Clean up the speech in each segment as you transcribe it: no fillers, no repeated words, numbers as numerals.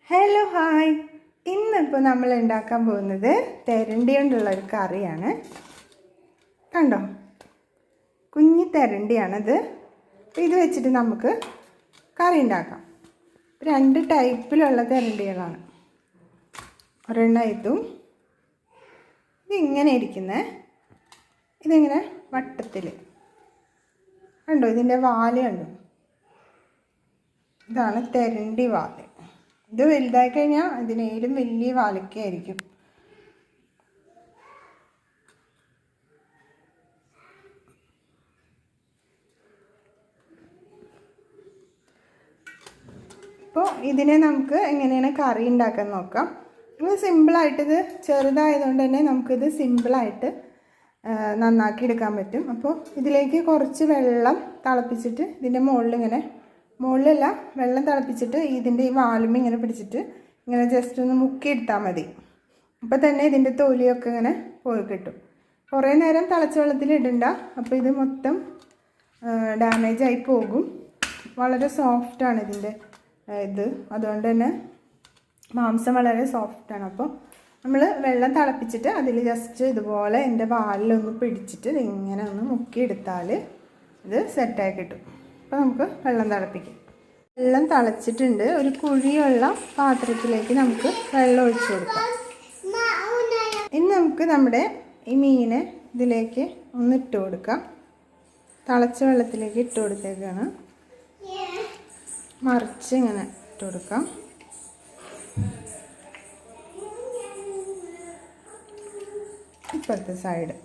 Hello hi. ഇന്നിപ്പോൾ നമ്മൾ ഉണ്ടാക്കാൻ പോകുന്നത് തെരണ്ടി കൊണ്ടുള്ളൊരു കറിയാണ്. കണ്ടോ, കുഞ്ഞി തെരണ്ടിയാണത്. ഇത് വെച്ചിട്ട് നമുക്ക് കറി ഉണ്ടാക്കാം. 2 ടൈപ്പിലുള്ള തെരണ്ടികളാണ്. ഒരെണ്ണം ഇതും, ഇതിങ്ങനെ ഇരിക്കുന്നത്, ഇതിങ്ങനെ വട്ടത്തിൽ കണ്ടോ, ഇതിൻ്റെ വാല് കണ്ടോ, ഇതാണ് തെരണ്ടി വാല്. ഇത് വലുതായി കഴിഞ്ഞാൽ അതിനേലും വലിയ വാലൊക്കെ ആയിരിക്കും. ഇപ്പോൾ ഇതിനെ നമുക്ക് എങ്ങനെയാണ് കറി ഉണ്ടാക്കാൻ നോക്കാം. ഇത് സിമ്പിളായിട്ടിത് ചെറുതായതുകൊണ്ട് തന്നെ നമുക്കിത് സിമ്പിളായിട്ട് നന്നാക്കി എടുക്കാൻ പറ്റും. അപ്പോൾ ഇതിലേക്ക് കുറച്ച് വെള്ളം തിളപ്പിച്ചിട്ട് ഇതിൻ്റെ മുകളിലല്ല, വെള്ളം തിളപ്പിച്ചിട്ട് ഇതിൻ്റെ ഈ വാലുമ്പ് ഇങ്ങനെ പിടിച്ചിട്ട് ഇങ്ങനെ ജസ്റ്റ് ഒന്ന് മുക്കിയെടുത്താൽ മതി. അപ്പോൾ തന്നെ ഇതിൻ്റെ തൊലിയൊക്കെ ഇങ്ങനെ പോയി കിട്ടും. കുറേ നേരം തിളച്ച വെള്ളത്തിൽ ഇടണ്ട, അപ്പോൾ ഇത് മൊത്തം ഡാമേജായി പോകും. വളരെ സോഫ്റ്റാണ് ഇതിൻ്റെ ഇത്, അതുകൊണ്ട് തന്നെ മാംസം വളരെ സോഫ്റ്റാണ്. അപ്പോൾ നമ്മൾ വെള്ളം തിളപ്പിച്ചിട്ട് അതിൽ ജസ്റ്റ് ഇതുപോലെ എൻ്റെ വാലിലൊന്ന് പിടിച്ചിട്ട് ഇങ്ങനെ ഒന്ന് മുക്കിയെടുത്താൽ ഇത് സെറ്റായി കിട്ടും. അപ്പോൾ നമുക്ക് വെള്ളം തിളപ്പിക്കാം. വെള്ളം തിളച്ചിട്ടുണ്ട്. ഒരു കുഴിയുള്ള പാത്രത്തിലേക്ക് നമുക്ക് വെള്ളം ഒഴിച്ചു കൊടുക്കാം. ഇനി നമുക്ക് നമ്മുടെ ഈ മീനെ ഇതിലേക്ക് ഒന്ന് ഇട്ട് കൊടുക്കാം. തിളച്ച വെള്ളത്തിലേക്ക് ഇട്ട് കൊടുത്തേക്കാണ്. മറിച്ച് ഇങ്ങനെ ഇട്ട് കൊടുക്കാം. ഇപ്പോഴത്തെ സൈഡ്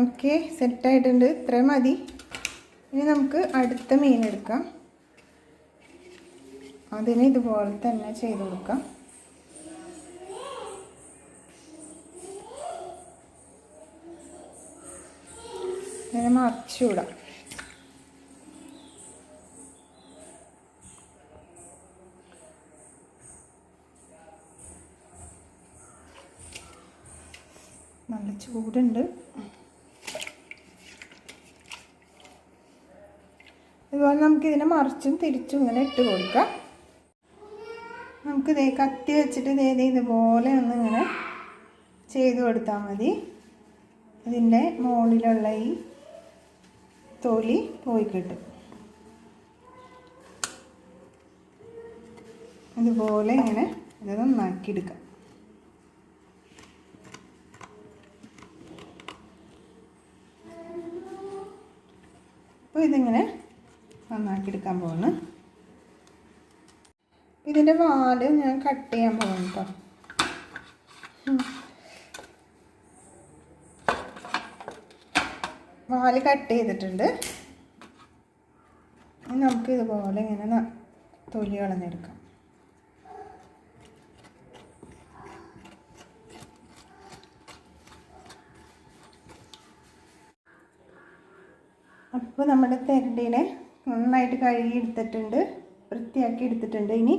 ഓക്കെ, സെറ്റായിട്ടുണ്ട്. ഇത്രയും മതി. ഇനി നമുക്ക് അടുത്ത മീൻ എടുക്കാം. അതിന് ഇതുപോലെ തന്നെ ചെയ്ത് കൊടുക്കാം. ഇങ്ങനെ മറിച്ചുവിടാം. നല്ല ചൂടുണ്ട്. ഇതുപോലെ നമുക്കിതിനെ മറിച്ചും തിരിച്ചും ഇങ്ങനെ ഇട്ട് കൊടുക്കാം. നമുക്കിതേ കത്തി വെച്ചിട്ട് ഇതുപോലെ ഒന്നിങ്ങനെ ചെയ്ത് കൊടുത്താൽ മതി. ഇതിൻ്റെ മുകളിലുള്ള ഈ തൊലി പോയി കിട്ടും. ഇതുപോലെ ഇങ്ങനെ ഇത് നന്നാക്കിയെടുക്കാം. അപ്പോൾ ഇതിങ്ങനെ നന്നാക്കിയെടുക്കാൻ പോകുന്നു. ഇതിൻ്റെ വാല് ഞാൻ കട്ട് ചെയ്യാൻ പോകുന്നു കേട്ടോ. വാല് കട്ട് ചെയ്തിട്ടുണ്ട്. നമുക്ക് ഇതുപോലെ ഇങ്ങനെ തൊലി കളഞ്ഞെടുക്കാം. അപ്പോൾ നമ്മുടെ തെരണ്ടീനെ നന്നായിട്ട് കഴുകി എടുത്തിട്ടുണ്ട്, വൃത്തിയാക്കി എടുത്തിട്ടുണ്ട്. ഇനി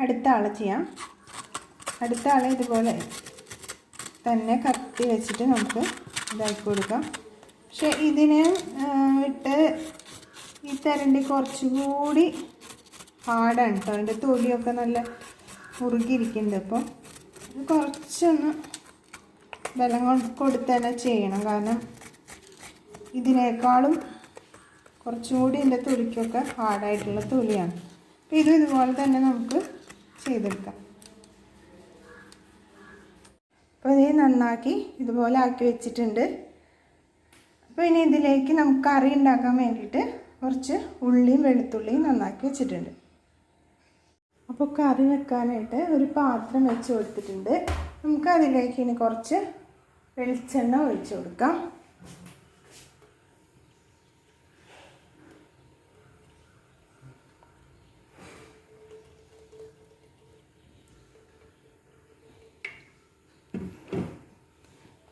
അടുത്ത ആളെ ചെയ്യാം. അടുത്ത ആളെ ഇതുപോലെ തന്നെ കത്തി വെച്ചിട്ട് നമുക്ക് ഇതാക്കി കൊടുക്കാം. പക്ഷെ ഇതിനെ വിട്ട് ഈ തെരണ്ടി കുറച്ചുകൂടി ഹാർഡാണ് കേട്ടോ. അതിൻ്റെ തൊലിയൊക്കെ നല്ല മുറുകിയിരിക്കുന്നുണ്ട്. അപ്പോൾ ഇത് കുറച്ചൊന്ന് ബലം കൊടുത്ത് തന്നെ ചെയ്യണം. കാരണം ഇതിനേക്കാളും കുറച്ചുകൂടി എൻ്റെ തൊലിക്കൊക്കെ ഹാർഡായിട്ടുള്ള തൊലിയാണ്. അപ്പോൾ ഇതുപോലെ തന്നെ നമുക്ക് ചെയ്തെടുക്കാം. അപ്പോൾ ഇത് നന്നാക്കി ഇതുപോലെ ആക്കി വെച്ചിട്ടുണ്ട്. അപ്പോൾ ഇനി ഇതിലേക്ക് നമുക്ക് കറി ഉണ്ടാക്കാൻ വേണ്ടിയിട്ട് കുറച്ച് ഉള്ളിയും വെളുത്തുള്ളിയും നന്നാക്കി വെച്ചിട്ടുണ്ട്. അപ്പോൾ കറി വെക്കാനായിട്ട് ഒരു പാത്രം വെച്ച് കൊടുത്തിട്ടുണ്ട്. നമുക്ക് അതിലേക്ക് ഇനി കുറച്ച് വെളിച്ചെണ്ണ ഒഴിച്ച് കൊടുക്കാം.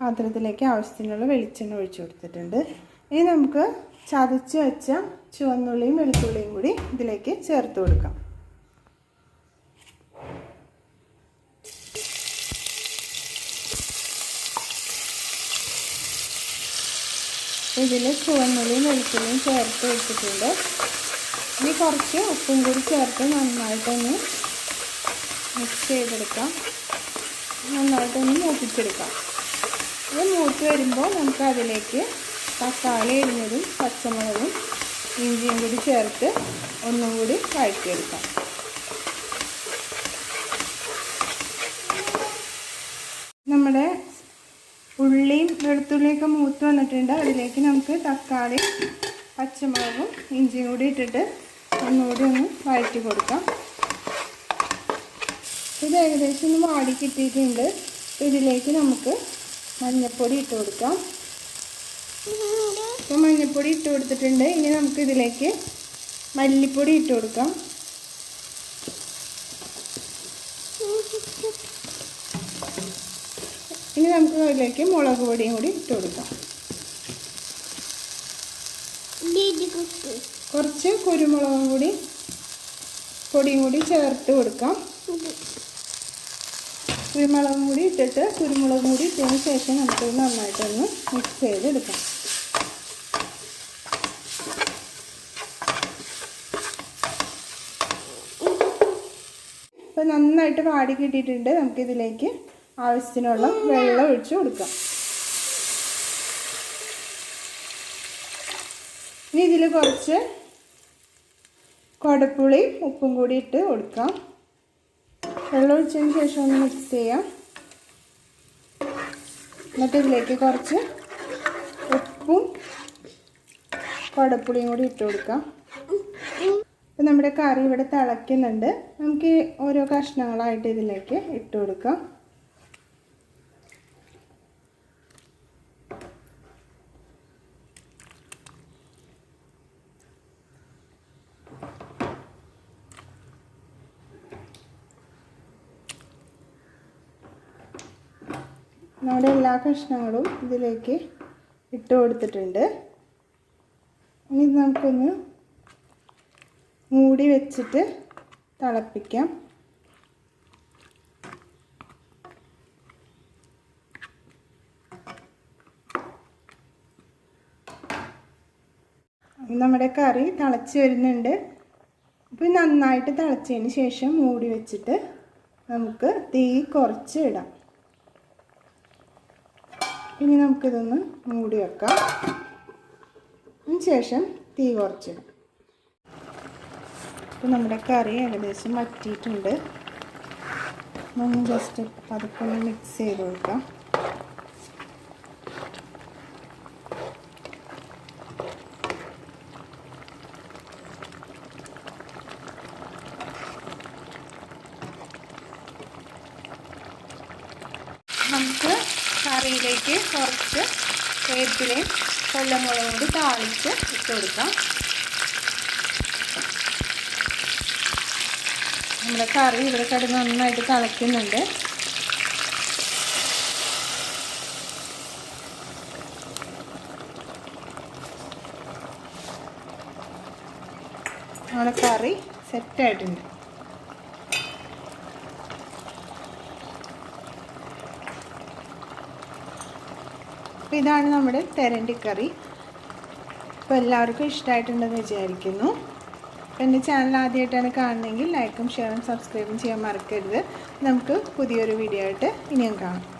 പാത്രത്തിലേക്ക് ആവശ്യത്തിനുള്ള വെളിച്ചെണ്ണ ഒഴിച്ചു കൊടുത്തിട്ടുണ്ട്. ഇനി നമുക്ക് ചതച്ച് വെച്ച ചുവന്നുള്ളിയും വെളുത്തുള്ളിയും കൂടി ഇതിലേക്ക് ചേർത്ത് കൊടുക്കാം. ഇതിൽ ചുവന്നുള്ളിയും വെളുത്തുള്ളിയും ചേർത്ത് വെച്ചിട്ടുണ്ട്. ഇനി കുറച്ച് ഉപ്പും കൂടി ചേർത്ത് നന്നായിട്ടൊന്ന് മിക്സ് ചെയ്തെടുക്കാം. നന്നായിട്ടൊന്ന് മൂപ്പിച്ചെടുക്കാം. ഇത് മൂത്ത് വരുമ്പോൾ നമുക്ക് അതിലേക്ക് തക്കാളി അരിഞ്ഞതും പച്ചമുളകും ഇഞ്ചിയും കൂടി ചേർത്ത് ഒന്നും കൂടി വഴറ്റിയെടുക്കാം. നമ്മുടെ ഉള്ളിയും വെളുത്തുള്ളിയൊക്കെ മൂത്ത് വന്നിട്ടുണ്ട്. അതിലേക്ക് നമുക്ക് തക്കാളി പച്ചമുളകും ഇഞ്ചിയും കൂടി ഇട്ടിട്ട് ഒന്നുകൂടി ഒന്ന് വഴറ്റി കൊടുക്കാം. ഇത് ഏകദേശം ഒന്ന് വാടി കിട്ടിയിട്ടുണ്ട്. ഇതിലേക്ക് നമുക്ക് മഞ്ഞൾപ്പൊടി ഇട്ട് കൊടുക്കാം. ഇപ്പോൾ മഞ്ഞൾപ്പൊടി ഇട്ട് കൊടുത്തിട്ടുണ്ട്. ഇനി നമുക്ക് ഇതിലേക്ക് മല്ലിപ്പൊടി ഇട്ട് കൊടുക്കാം. ഇനി നമുക്ക് അതിലേക്ക് മുളക് പൊടിയും കൂടി ഇട്ട് കൊടുക്കാം. കുറച്ച് കുരുമുളകും പൊടിയും കൂടി ചേർത്ത് കൊടുക്കാം. കുരുമുളകും കൂടി ഇട്ടിട്ട് കുരുമുളകും കൂടി ഇട്ടതിന് ശേഷം നമുക്ക് നന്നായിട്ടൊന്ന് മിക്സ് ചെയ്തെടുക്കാം. ഇപ്പോൾ നന്നായിട്ട് വാടി കിട്ടിയിട്ടുണ്ട്. നമുക്കിതിലേക്ക് ആവശ്യത്തിനുള്ള വെള്ളം ഒഴിച്ച് കൊടുക്കാം. ഇനി ഇതിൽ കുറച്ച് കുടപ്പുളിയും ഉപ്പും കൂടി ഇട്ട് കൊടുക്കാം. വെള്ളം ഒഴിച്ചതിന് ശേഷം ഒന്ന് മിക്സ് ചെയ്യാം. എന്നിട്ട് ഇതിലേക്ക് കുറച്ച് ഉപ്പും കുടപ്പുളിയും കൂടി ഇട്ട് കൊടുക്കാം. അപ്പോൾ നമ്മുടെ കറി ഇവിടെ തിളയ്ക്കുന്നുണ്ട്. നമുക്ക് ഓരോ കഷ്ണങ്ങളായിട്ട് ഇതിലേക്ക് ഇട്ട് കൊടുക്കാം. നമ്മുടെ എല്ലാ കഷ്ണങ്ങളും ഇതിലേക്ക് ഇട്ട് കൊടുത്തിട്ടുണ്ട്. ഇനി നമുക്കൊന്ന് മൂടി വെച്ചിട്ട് തിളപ്പിക്കാം. നമ്മുടെ കറി തിളച്ച് വരുന്നുണ്ട്. അപ്പോൾ നന്നായിട്ട് തിളച്ചതിന് ശേഷം മൂടി വെച്ചിട്ട് നമുക്ക് തീ കുറച്ച് ഇടാം. ഇനി നമുക്കിതൊന്ന് മൂടി വെക്കാം. അതിനുശേഷം തീ കുറച്ചിടാം. അപ്പോൾ നമ്മുടെ കറി ഏകദേശം വറ്റിയിട്ടുണ്ട്. ഒന്ന് ജസ്റ്റ് പതുക്കെ ഒന്ന് മിക്സ് ചെയ്ത് കൊടുക്കാം. നമുക്ക് കറിയിലേക്ക് കുറച്ച് വേപ്പിലയും കൊല്ലമുളകും കൂടി താളിച്ച് ഇട്ട് കൊടുക്കാം. നമ്മുടെ കറി ഇവിടെ കിടന്ന് നന്നായിട്ട് തിളയ്ക്കുന്നുണ്ട്. നമ്മുടെ കറി സെറ്റായിട്ടുണ്ട്. അപ്പോൾ ഇതാണ് നമ്മുടെ തെരണ്ടിക്കറി. അപ്പോൾ എല്ലാവർക്കും ഇഷ്ടമായിട്ടുണ്ടെന്ന് വിചാരിക്കുന്നു. അപ്പോൾ എൻ്റെ ചാനൽ ആദ്യമായിട്ടാണ് കാണുന്നതെങ്കിൽ ലൈക്കും ഷെയറും സബ്സ്ക്രൈബും ചെയ്യാൻ മറക്കരുത്. നമുക്ക് പുതിയൊരു വീഡിയോ ആയിട്ട് ഇനിയും കാണാം.